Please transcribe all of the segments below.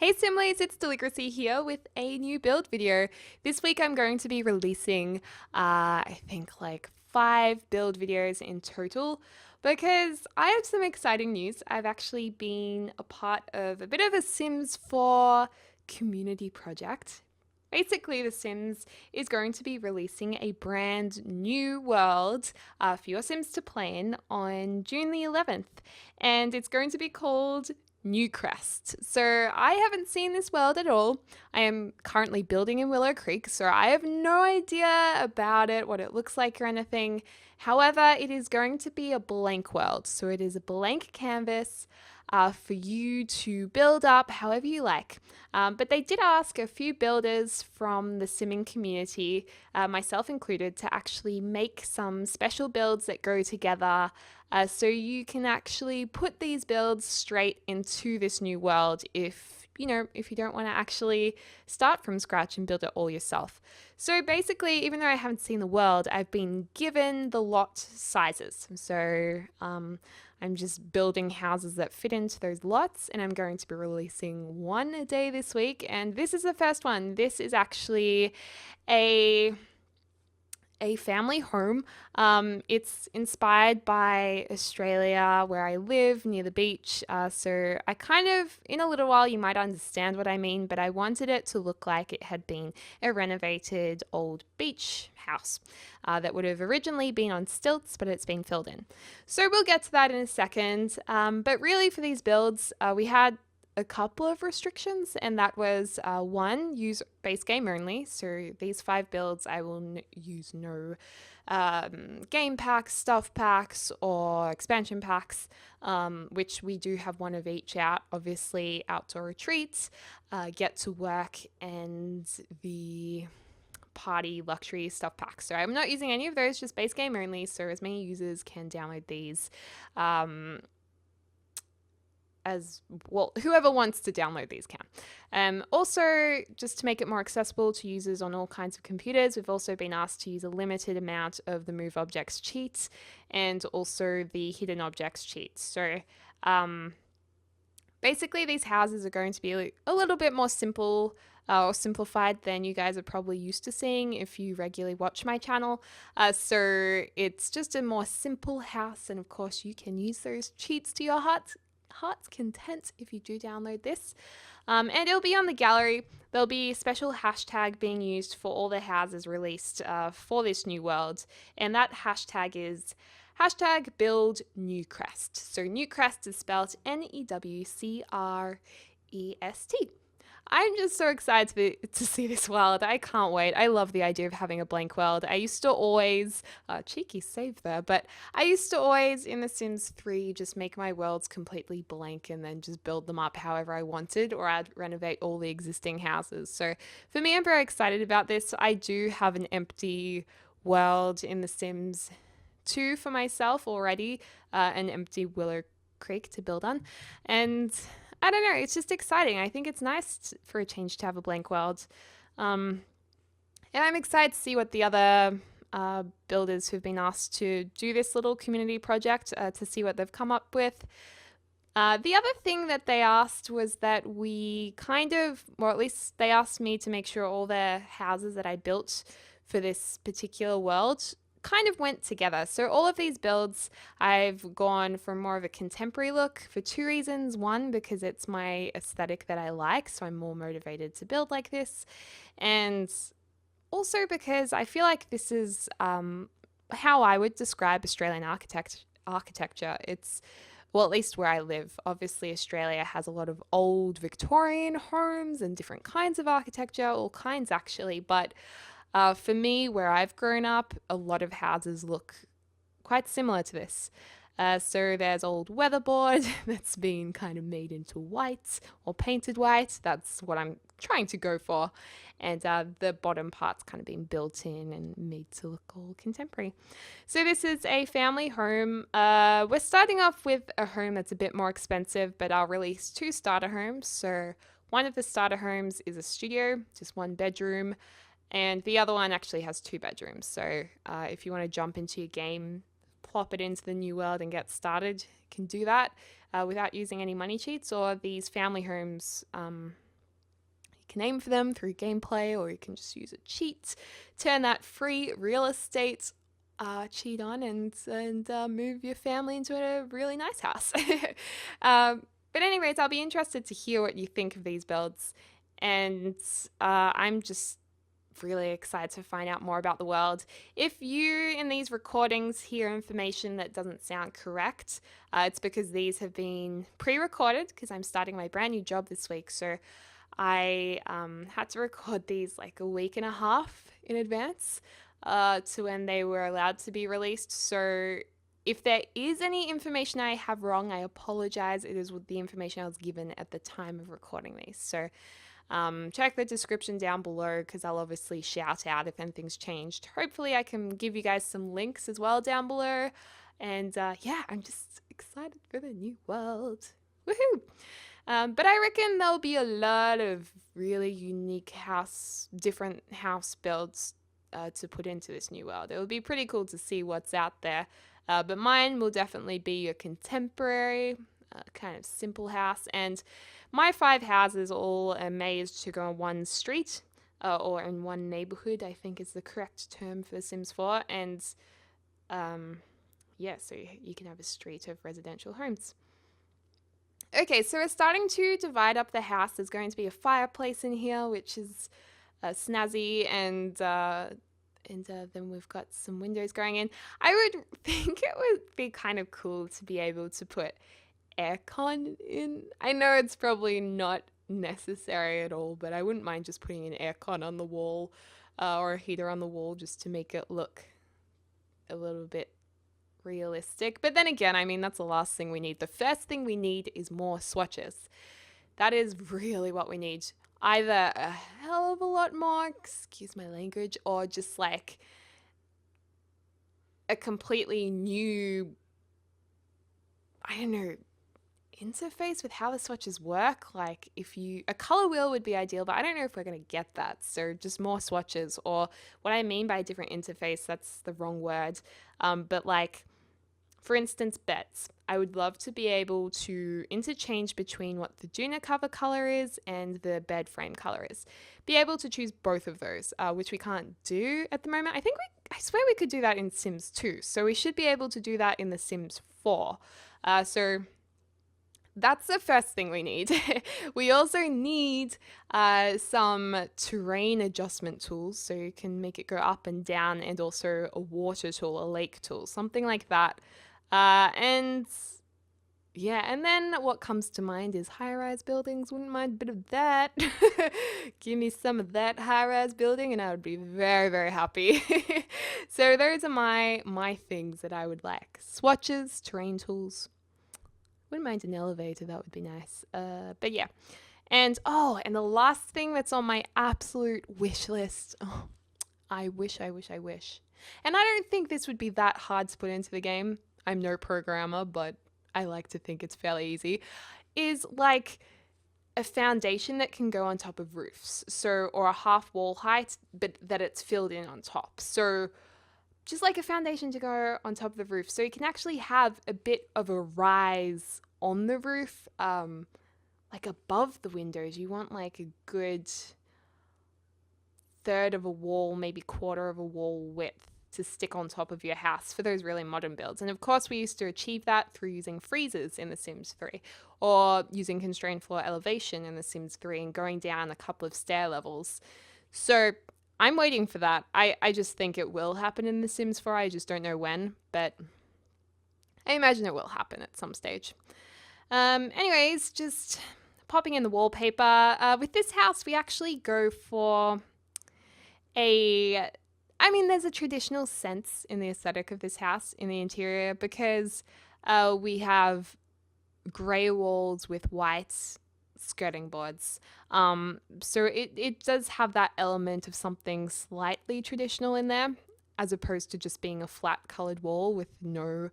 Hey Simlies, it's Deligracy here with a new build video. This week I'm going to be releasing, I think like 5 build videos in total because I have some exciting news. I've actually been a part of a bit of a Sims 4 community project. Basically, The Sims is going to be releasing a brand new world for your Sims to play in on June the 11th, and it's going to be called Newcrest. So I haven't seen this world at all. I am currently building in Willow Creek, so I have no idea about it, what it looks like or anything. However, it is going to be a blank world. So it is a blank canvas for you to build up however you like. But they did ask a few builders from the simming community, myself included, to actually make some special builds that go together so you can actually put these builds straight into this new world if you don't want to actually start from scratch and build it all yourself. So basically, even though I haven't seen the world, I've been given the lot sizes. So I'm just building houses that fit into those lots, and I'm going to be releasing one a day this week. And this is the first one. This is actually a family home. It's inspired by Australia, where I live near the beach. So I kind of, in a little while, you might understand what I mean, but I wanted it to look like it had been a renovated old beach house that would have originally been on stilts, but it's been filled in. So we'll get to that in a second. But really, for these builds, we had a couple of restrictions, and that was one, use base game only. So these 5 builds, I will use no game packs, stuff packs, or expansion packs, which we do have one of each out. Obviously, outdoor retreats, get to work, and the party luxury stuff packs. So I'm not using any of those, just base game only, so as many users can download these as well, whoever wants to download these can. Also, just to make it more accessible to users on all kinds of computers, we've also been asked to use a limited amount of the Move Objects cheats and also the Hidden Objects cheats. So basically, these houses are going to be a little bit more simple or simplified than you guys are probably used to seeing if you regularly watch my channel. So it's just a more simple house, and of course you can use those cheats to your heart's content if you do download this. And it'll be on the gallery. There'll be a special hashtag being used for all the houses released for this new world, and that hashtag is hashtag build Newcrest. So Newcrest is spelled Newcrest. I'm just so excited to see this world. I can't wait. I love the idea of having a blank world. I used to always, cheeky save there, but I used to always in The Sims 3 just make my worlds completely blank and then just build them up however I wanted, or I'd renovate all the existing houses. So for me, I'm very excited about this. I do have an empty world in The Sims 2 for myself already, an empty Willow Creek to build on. And I don't know, it's just exciting. I think it's nice for a change to have a blank world. And I'm excited to see what the other builders who've been asked to do this little community project, to see what they've come up with. The other thing that they asked was that we or at least they asked me to make sure all the houses that I built for this particular world kind of went together. So all of these builds, I've gone for more of a contemporary look for 2 reasons. One, because it's my aesthetic that I like, so I'm more motivated to build like this. And also because I feel like this is how I would describe Australian architecture. It's, well, at least where I live. Obviously, Australia has a lot of old Victorian homes and different kinds of architecture, all kinds actually, but for me, where I've grown up, a lot of houses look quite similar to this. So there's old weatherboard that's been kind of made into white or painted white. That's what I'm trying to go for. And the bottom part's kind of been built in and made to look all contemporary. So this is a family home. We're starting off with a home that's a bit more expensive, but I'll release 2 starter homes. So one of the starter homes is a studio, just 1 bedroom. And the other one actually has 2 bedrooms. So if you want to jump into your game, plop it into the new world and get started, you can do that without using any money cheats. Or these family homes can aim for them through gameplay, or you can just use a cheat, turn that free real estate cheat on, and move your family into a really nice house. But anyways, I'll be interested to hear what you think of these builds, and I'm just really excited to find out more about the world. If you in these recordings hear information that doesn't sound correct, it's because these have been pre-recorded because I'm starting my brand new job this week. So I had to record these like a week and a half in advance to when they were allowed to be released. So if there is any information I have wrong, I apologize. It is with the information I was given at the time of recording these. So check the description down below because I'll obviously shout out if anything's changed. Hopefully I can give you guys some links as well down below. And yeah, I'm just excited for the new world. Woohoo! But I reckon there'll be a lot of really unique different house builds to put into this new world. It'll be pretty cool to see what's out there. But mine will definitely be your contemporary, kind of simple house. And my 5 houses all are made to go on one street or in one neighborhood, I think is the correct term for The Sims 4. And yeah, so you can have a street of residential homes. Okay, so we're starting to divide up the house. There's going to be a fireplace in here, which is snazzy, and then we've got some windows going in. I would think it would be kind of cool to be able to put aircon in. I know it's probably not necessary at all, but I wouldn't mind just putting an aircon on the wall or a heater on the wall just to make it look a little bit realistic. But then again, I mean, that's the last thing we need. The first thing we need is more swatches. That is really what we need. Either a hell of a lot more, excuse my language, or just like a completely new, I don't know, interface with how the swatches work. Like a color wheel would be ideal, but I don't know if we're going to get that. So just more swatches, or what I mean by a different interface, that's the wrong word. But like, for instance, beds. I would love to be able to interchange between what the Juno cover color is and the bed frame color is. Be able to choose both of those, which we can't do at the moment. I swear we could do that in Sims 2. So we should be able to do that in The Sims 4. So that's the first thing we need. We also need some terrain adjustment tools, so you can make it go up and down, and also a water tool, a lake tool, something like that. And yeah, and then what comes to mind is high-rise buildings. Wouldn't mind a bit of that. Give me some of that high-rise building and I would be very, very happy. So those are my things that I would like. Swatches, terrain tools. Wouldn't mind an elevator, that would be nice. But yeah. And the last thing that's on my absolute wish list. Oh, I wish. And I don't think this would be that hard to put into the game. I'm no programmer, but I like to think it's fairly easy. Is like a foundation that can go on top of roofs. So, or a half wall height, but that it's filled in on top. So just like a foundation to go on top of the roof. So you can actually have a bit of a rise on the roof, like above the windows. You want like a good third of a wall, maybe quarter of a wall width to stick on top of your house for those really modern builds. And of course, we used to achieve that through using freezers in The Sims 3, or using constrained floor elevation in The Sims 3 and going down a couple of stair levels. So I'm waiting for that. I just think it will happen in The Sims 4. I just don't know when, but I imagine it will happen at some stage. Anyways, just popping in the wallpaper. With this house, we actually go for there's a traditional sense in the aesthetic of this house in the interior, because we have grey walls with white skirting boards. So it does have that element of something slightly traditional in there, as opposed to just being a flat coloured wall with no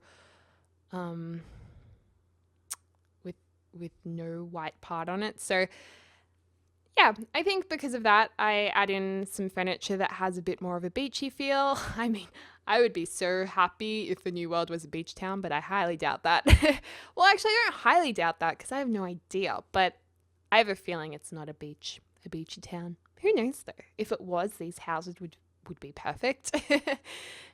with no white part on it. So yeah, I think because of that, I add in some furniture that has a bit more of a beachy feel. I mean, I would be so happy if the new world was a beach town, but I highly doubt that. Well, actually, I don't highly doubt that because I have no idea, but I have a feeling it's not a beach. a beachy town. Who knows though? If it was, these houses would be perfect.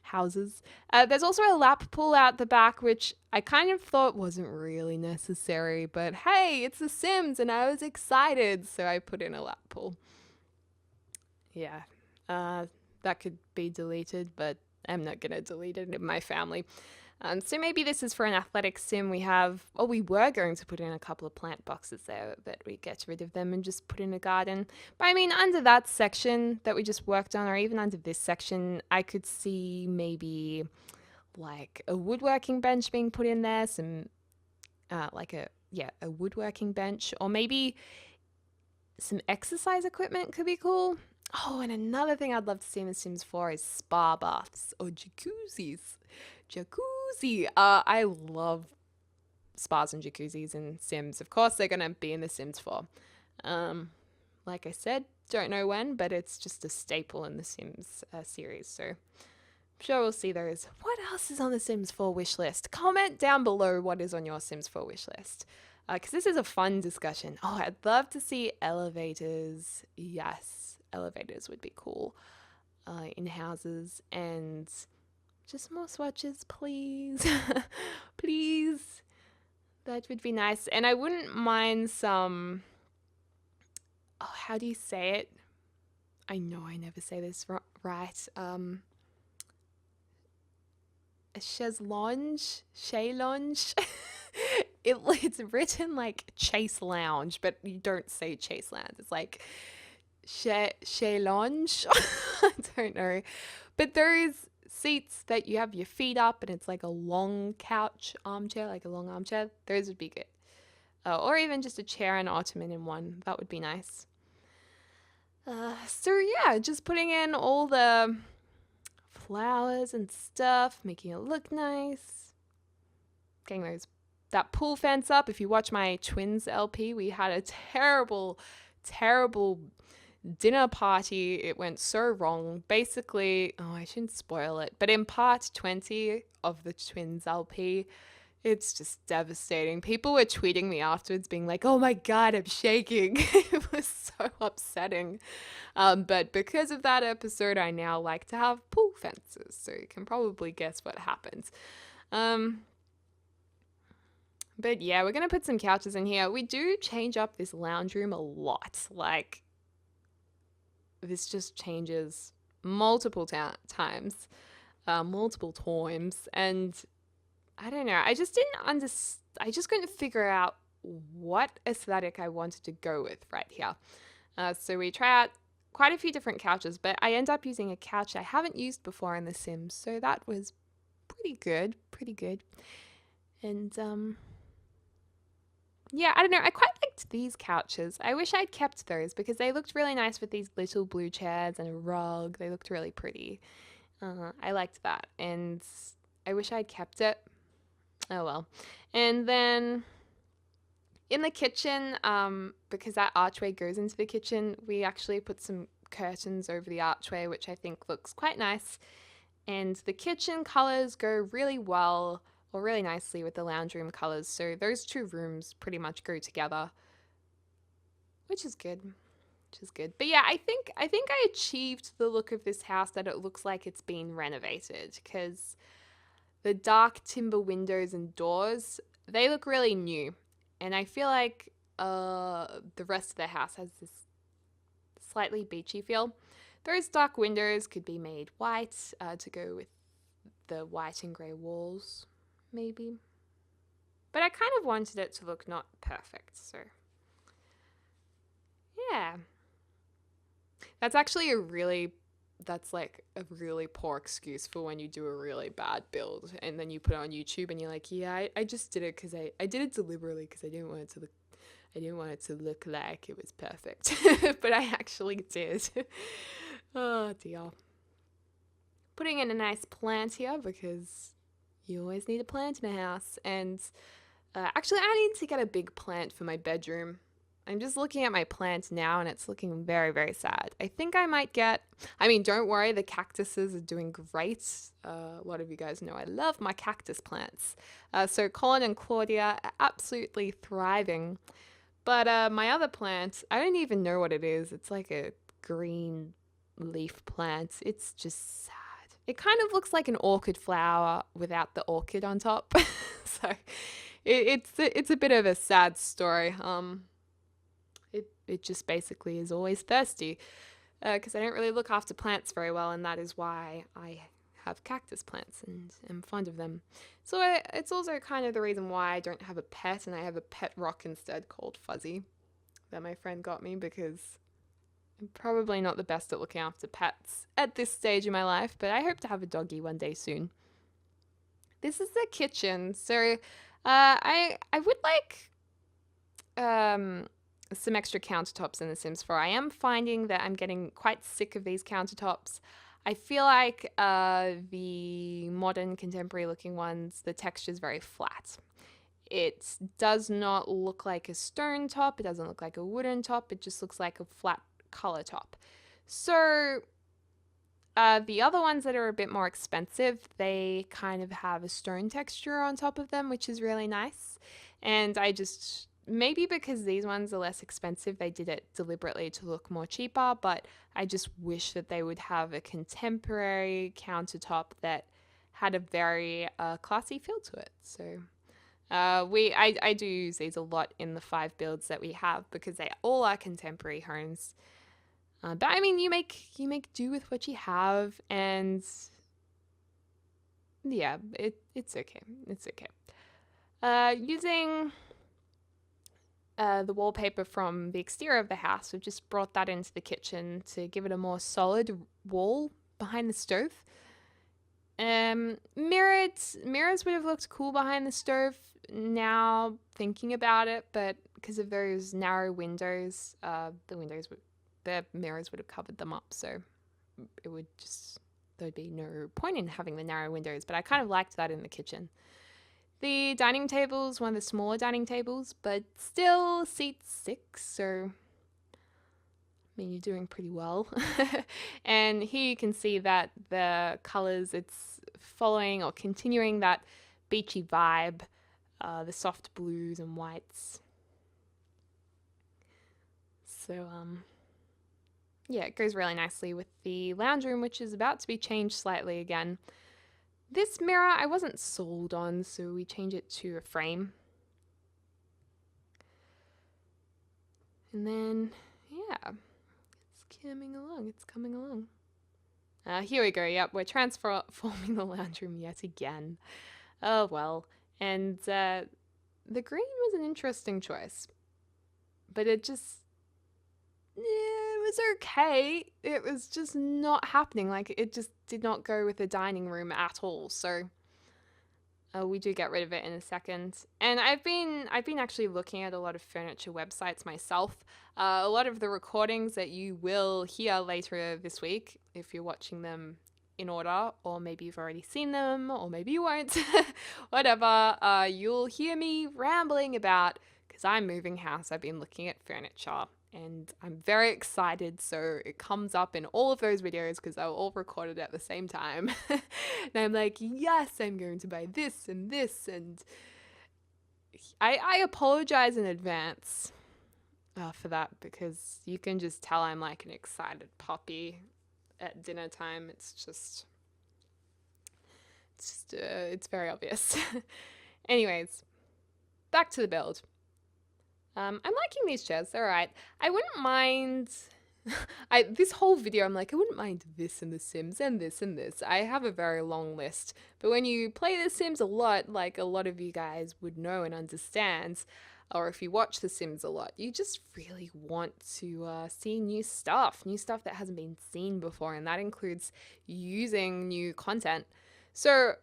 Houses. There's also a lap pool out the back, which I kind of thought wasn't really necessary, but hey, it's The Sims and I was excited, so I put in a lap pool. Yeah, that could be deleted, but I'm not gonna delete it in my family. So maybe this is for an athletic sim. We were going to put in a couple of plant boxes there, but we get rid of them and just put in a garden. But I mean, under that section that we just worked on, or even under this section, I could see maybe like a woodworking bench being put in there, some a woodworking bench, or maybe some exercise equipment could be cool. Oh, and another thing I'd love to see in The Sims 4 is spa baths or jacuzzis. Jacuzzi. I love spas and jacuzzis in Sims. Of course, they're going to be in The Sims 4. Like I said, don't know when, but it's just a staple in The Sims series. So I'm sure we'll see those. What else is on The Sims 4 wish list? Comment down below what is on your Sims 4 wish list. Because this is a fun discussion. Oh, I'd love to see elevators. Yes, elevators would be cool in houses. And just more swatches, please. Please. That would be nice. And I wouldn't mind some... Oh, how do you say it? I know I never say this right. A chaise lounge? It's written like Chase Lounge, but you don't say Chase Lounge. It's like chaise lounge. I don't know. But those seats that you have your feet up and it's like a long couch armchair, like a long armchair, those would be good. Or even just a chair and ottoman in one. That would be nice. So yeah, just putting in all the flowers and stuff, making it look nice. Getting that pool fence up. If you watch my Twins LP, we had a terrible dinner party. It went so wrong. Basically, I shouldn't spoil it, but in part 20 of the Twins LP, it's just devastating. People were tweeting me afterwards being like, oh my God, I'm shaking. It was so upsetting. But because of that episode, I now like to have pool fences. So you can probably guess what happens. But yeah, we're going to put some couches in here. We do change up this lounge room a lot. Like, this just changes multiple times. And I don't know. I just couldn't figure out what aesthetic I wanted to go with right here. So we try out quite a few different couches, but I end up using a couch I haven't used before in The Sims. So that was pretty good. And yeah, I don't know. I quite liked these couches. I wish I'd kept those because they looked really nice with these little blue chairs and a rug. They looked really pretty. I liked that. And I wish I'd kept it. Oh well. And then in the kitchen, because that archway goes into the kitchen, we actually put some curtains over the archway, which I think looks quite nice. And the kitchen colors go really well, or really nicely with the lounge room colors. So those two rooms pretty much go together, which is good. But yeah, I think I achieved the look of this house that it looks like it's been renovated, because the dark timber windows and doors, they look really new. And I feel like the rest of the house has this slightly beachy feel. Those dark windows could be made white to go with the white and grey walls, maybe. But I kind of wanted it to look not perfect, so yeah. That's like a really poor excuse for when you do a really bad build and then you put it on YouTube and you're like, yeah, I just did it because I did it deliberately because I didn't want it to look like it was perfect. But I actually did. Oh dear. Putting in a nice plant here because you always need a plant in a house. And actually I need to get a big plant for my bedroom. I'm just looking at my plant now and it's looking very, very sad. I think I might don't worry, the cactuses are doing great. A lot of you guys know I love my cactus plants. So Colin and Claudia are absolutely thriving. But my other plant, I don't even know what it is. It's like a green leaf plant. It's just sad. It kind of looks like an orchid flower without the orchid on top. So it's a bit of a sad story. It just basically is always thirsty because I don't really look after plants very well, and that is why I have cactus plants and am fond of them. So it's also kind of the reason why I don't have a pet, and I have a pet rock instead called Fuzzy that my friend got me, because I'm probably not the best at looking after pets at this stage in my life, but I hope to have a doggy one day soon. This is the kitchen. So I would like some extra countertops in The Sims 4. I am finding that I'm getting quite sick of these countertops. I feel like the modern contemporary looking ones, the texture is very flat. It does not look like a stone top. It doesn't look like a wooden top. It just looks like a flat color top. So the other ones that are a bit more expensive, they kind of have a stone texture on top of them, which is really nice. And I just, maybe because these ones are less expensive, they did it deliberately to look more cheaper, but I just wish that they would have a contemporary countertop that had a very classy feel to it. So I do use these a lot in the 5 builds that we have because they all are contemporary homes. But I mean, you make do with what you have, and yeah, it's okay. It's okay. Using the wallpaper from the exterior of the house, we've just brought that into the kitchen to give it a more solid wall behind the stove. Mirrors would have looked cool behind the stove now thinking about it, but because of those narrow windows, the mirrors would have covered them up, so there'd be no point in having the narrow windows, but I kind of liked that in the kitchen. The dining table is one of the smaller dining tables, but still seats 6, so I mean, you're doing pretty well. And here you can see that the colors, it's following or continuing that beachy vibe, the soft blues and whites. So, yeah, it goes really nicely with the lounge room, which is about to be changed slightly again. This mirror I wasn't sold on, so we change it to a frame. And then, yeah, it's coming along. Here we go, yep, we're transforming the lounge room yet again. Oh well, and the green was an interesting choice, but it was okay. It was just not happening. Like, it just did not go with the dining room at all. So we do get rid of it in a second. And I've been actually looking at a lot of furniture websites myself. A lot of the recordings that you will hear later this week, if you're watching them in order, or maybe you've already seen them, or maybe you won't, whatever, you'll hear me rambling about, because I'm moving house, I've been looking at furniture. And I'm very excited, so it comes up in all of those videos because they were all recorded at the same time. And I'm like, yes, I'm going to buy this and this. And I apologize in advance for that, because you can just tell I'm like an excited puppy at dinner time. It's very obvious. Anyways, back to the build. I'm liking these chairs, they're alright. I wouldn't mind, this whole video I'm like, I wouldn't mind this in The Sims and this and this. I have a very long list, but when you play The Sims a lot, like a lot of you guys would know and understand, or if you watch The Sims a lot, you just really want to see new stuff that hasn't been seen before, and that includes using new content. So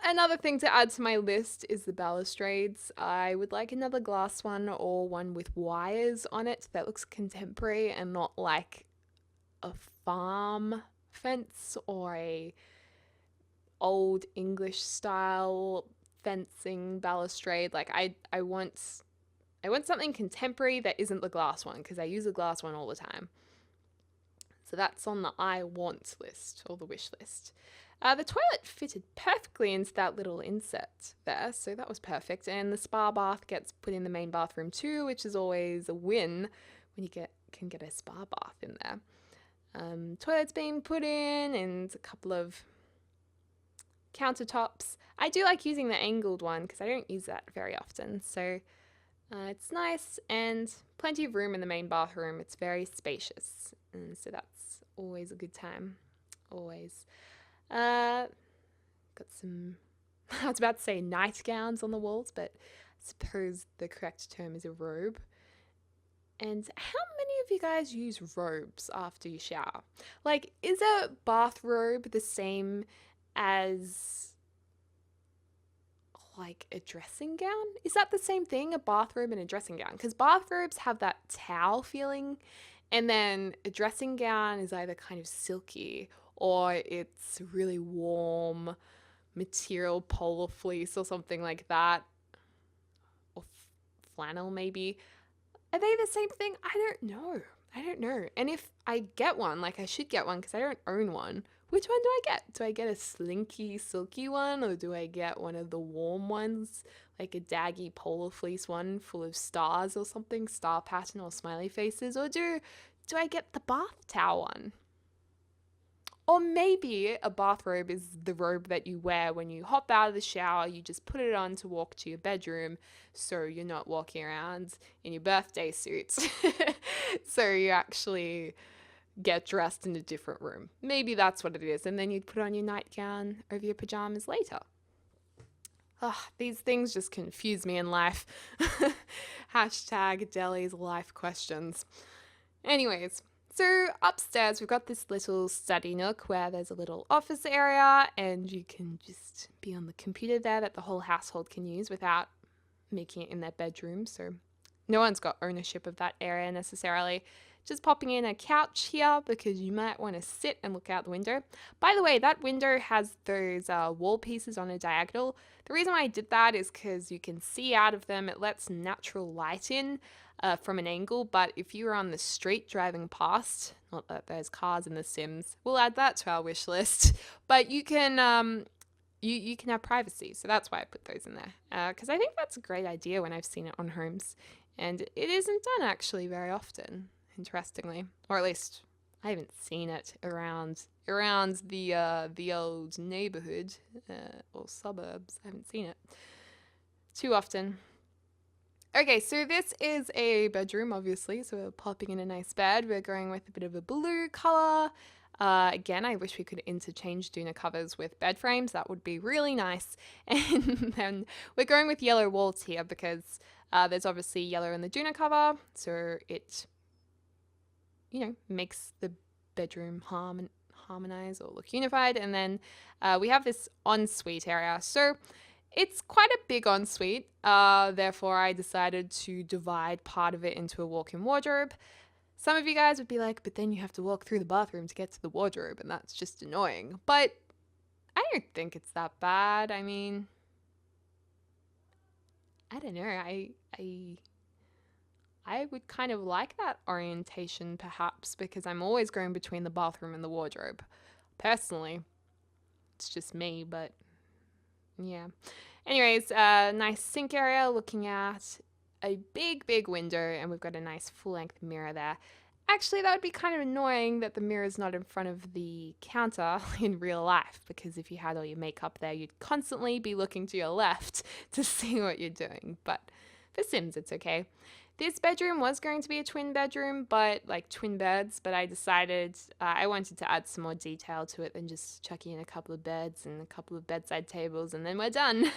another thing to add to my list is the balustrades. I would like another glass one, or one with wires on it that looks contemporary and not like a farm fence or a old English style fencing balustrade. Like I want something contemporary that isn't the glass one, because I use the glass one all the time. So that's on the I want list, or the wish list. The toilet fitted perfectly into that little inset there, so that was perfect. And the spa bath gets put in the main bathroom too, which is always a win when you can get a spa bath in there. Toilet's being put in, and a couple of countertops. I do like using the angled one because I don't use that very often, so it's nice and plenty of room in the main bathroom. It's very spacious, and so that's always a good time. Always. Got some, I was about to say nightgowns on the walls, but I suppose the correct term is a robe. And how many of you guys use robes after you shower? Like, is a bathrobe the same as like a dressing gown? Is that the same thing, a bathrobe and a dressing gown? Because bathrobes have that towel feeling, and then a dressing gown is either kind of silky or it's really warm material, polar fleece or something like that, or flannel maybe. Are they the same thing? I don't know. And if I get one, like I should get one because I don't own one, which one do I get? Do I get a slinky, silky one, or do I get one of the warm ones, like a daggy polar fleece one full of stars or something, star pattern or smiley faces, or do I get the bath towel one? Or maybe a bathrobe is the robe that you wear when you hop out of the shower. You just put it on to walk to your bedroom, so you're not walking around in your birthday suit. So you actually get dressed in a different room. Maybe that's what it is. And then you'd put on your nightgown over your pajamas later. These things just confuse me in life. Hashtag Deli's life questions. Anyways, so upstairs we've got this little study nook where there's a little office area, and you can just be on the computer there that the whole household can use without making it in their bedroom. So no one's got ownership of that area necessarily. Just popping in a couch here because you might want to sit and look out the window. By the way, that window has those wall pieces on a diagonal. The reason why I did that is because you can see out of them. It lets natural light in from an angle, but if you were on the street driving past, not that there's cars in The Sims, we'll add that to our wish list, but you can you can have privacy, so that's why I put those in there, because I think that's a great idea when I've seen it on homes, and it isn't done actually very often, interestingly, or at least I haven't seen it around the old neighborhood or suburbs. I haven't seen it too often. Okay, so this is a bedroom, obviously, so we're popping in a nice bed. We're going with a bit of a blue color. Again, I wish we could interchange Doona covers with bed frames. That would be really nice. And then we're going with yellow walls here because there's obviously yellow in the Doona cover, so it, makes the bedroom harmonize or look unified. And then we have this ensuite area. So it's quite a big ensuite, therefore I decided to divide part of it into a walk-in wardrobe. Some of you guys would be like, but then you have to walk through the bathroom to get to the wardrobe, and that's just annoying. But I don't think it's that bad. I mean, I don't know. I would kind of like that orientation perhaps because I'm always going between the bathroom and the wardrobe. Personally, it's just me, but yeah. Anyways, nice sink area looking at a big window, and we've got a nice full-length mirror there. Actually, that would be kind of annoying that the mirror is not in front of the counter in real life, because if you had all your makeup there, you'd constantly be looking to your left to see what you're doing. But for Sims, it's okay. This bedroom was going to be a twin bedroom, but like twin beds, but I decided I wanted to add some more detail to it than just chucking in a couple of beds and a couple of bedside tables and then we're done.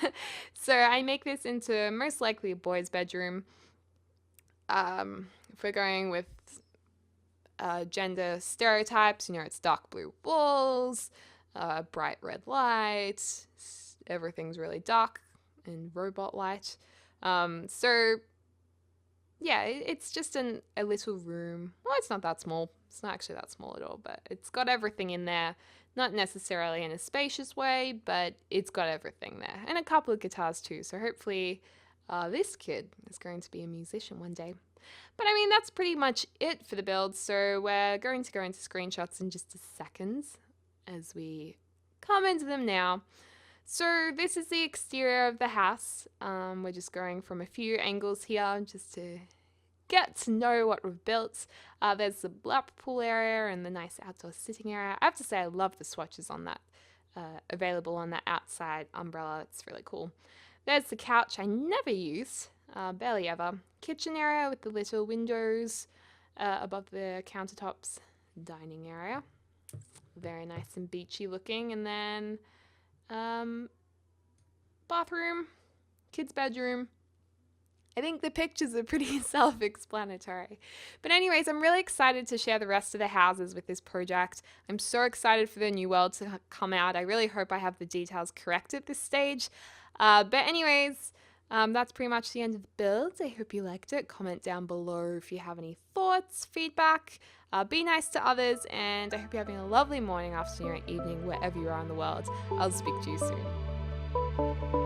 So I make this into most likely a boy's bedroom. If we're going with gender stereotypes, it's dark blue walls, bright red light, everything's really dark and robot light. So yeah, it's just a little room. Well, it's not that small. It's not actually that small at all, but it's got everything in there. Not necessarily in a spacious way, but it's got everything there. And a couple of guitars too, so hopefully this kid is going to be a musician one day. But I mean, that's pretty much it for the build, so we're going to go into screenshots in just a second as we come into them now. So this is the exterior of the house. We're just going from a few angles here just to get to know what we've built. There's the lap pool area and the nice outdoor sitting area. I have to say I love the swatches on that, available on that outside umbrella. It's really cool. There's the couch I never use, barely ever. Kitchen area with the little windows above the countertops. Dining area, very nice and beachy looking. And then bathroom, kids' bedroom. I think the pictures are pretty self-explanatory. But anyways, I'm really excited to share the rest of the houses with this project. I'm so excited for the new world to come out. I really hope I have the details correct at this stage. But anyways, that's pretty much the end of the build. I hope you liked it. Comment down below if you have any thoughts, feedback. Be nice to others, and I hope you're having a lovely morning, afternoon, or evening, wherever you are in the world. I'll speak to you soon.